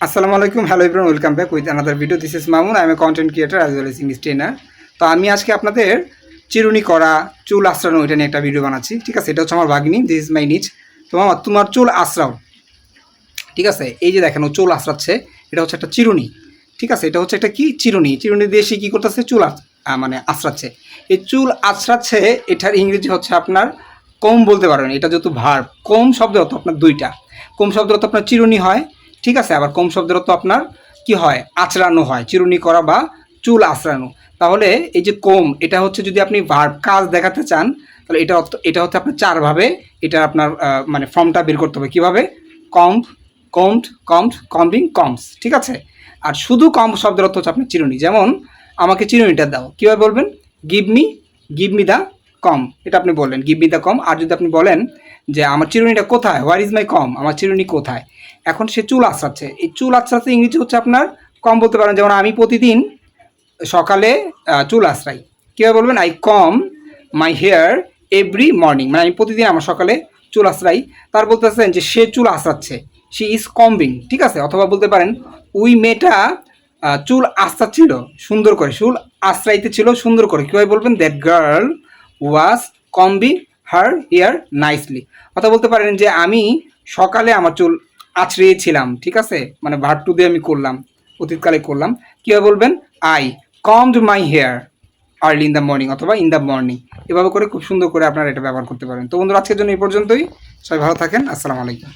আসসালামু আলাইকুম, hello everyone, welcome back with another video. This is Mamun, I M A content creator as well as English trainer. তো আমি আজকে আপনাদের চিরুনি করা, চুল আঁচড়ানো, এটা নিয়ে একটা ভিডিও বানাচ্ছি। ঠিক আছে, এটা হচ্ছে আমার ভাগ্নি, দিস ইজ মাই নিজ। তো মামা, তোমার চুল আঁচড়াও। ঠিক আছে, এই যে দেখেন ও চুল আঁচড়াচ্ছে, এটা হচ্ছে একটা চিরুনি। ঠিক আছে, এটা হচ্ছে একটা কি চিরুনি। চিরুনি দিয়ে সে কী করতেছে, চুল মানে আঁচড়াচ্ছে। এই চুল আঁচড়াচ্ছে, এটার ইংরেজি হচ্ছে আপনার কম বলতে পারবেন। এটা যেহেতু ভার্ব, কম শব্দের অর্থ আপনার দুইটা। কম শব্দের অর্থ আপনার চিরুনি হয়, ঠিক আছে। আবার কম শব্দের অর্থ আপনার কি হয়, আঁচড়ানো হয়, চিরুনি করা বা চুল আঁচড়ানো। তাহলে এই যে কম, এটা হচ্ছে যদি আপনি ভার্ব কাজ দেখাতে চান, তাহলে এটা অর্থ, এটা হচ্ছে আপনার চারভাবে এটা আপনার মানে ফর্মটা বের করতে হবে। কীভাবে? কম্ব, কম্ড, কম্ড, কম্বিং, কমস। ঠিক আছে। আর শুধু কম শব্দের অর্থ হচ্ছে আপনার চিরুনি। যেমন আমাকে চিরুনিটা দাও, কীভাবে বলবেন? গিভ মি দ্য কম, এটা আপনি বললেন, গিভ মি দ্য কম। আর যদি আপনি বলেন যে আমার চিরুনিটা কোথায়, হোয়ার ইজ মাই কম, আমার চিরুনি কোথায়, এখন সে চুল আঁচড়াচ্ছে, এই চুল আঁচড়াচ্ছে ইংরেজি হচ্ছে আপনার কম বলতে পারেন। যেমন আমি প্রতিদিন সকালে চুল আঁচড়াই, কীভাবে বলবেন? I comb my hair every morning, মানে আমি প্রতিদিন আমার সকালে চুল আঁচড়াই। তার বলতেছেন যে সে চুল আঁচড়াচ্ছে, শি ইজ কম্বিং। ঠিক আছে, অথবা বলতে পারেন ওই মেয়েটা চুল আঁচড়াচ্ছিল সুন্দর করে, চুল আঁচড়াইতে ছিল সুন্দর করে। কীভাবে বলবেন? That girl was combing her hair nicely. অথবা বলতে পারেন যে আমি সকালে আমার চুল আঁচড়িয়েছিলাম। ঠিক আছে, মানে ভার্ব টু দিয়ে আমি করলাম, অতীতকালে করলাম। কীভাবে বলবেন? I combed my hair early in the morning, অথবা ইন দ্য মর্নিং। এভাবে করে খুব সুন্দর করে আপনারা এটা ব্যবহার করতে পারেন। তো বন্ধুরা, আজকের জন্য এই পর্যন্তই। সবাই ভালো থাকেন। আসসালামু আলাইকুম।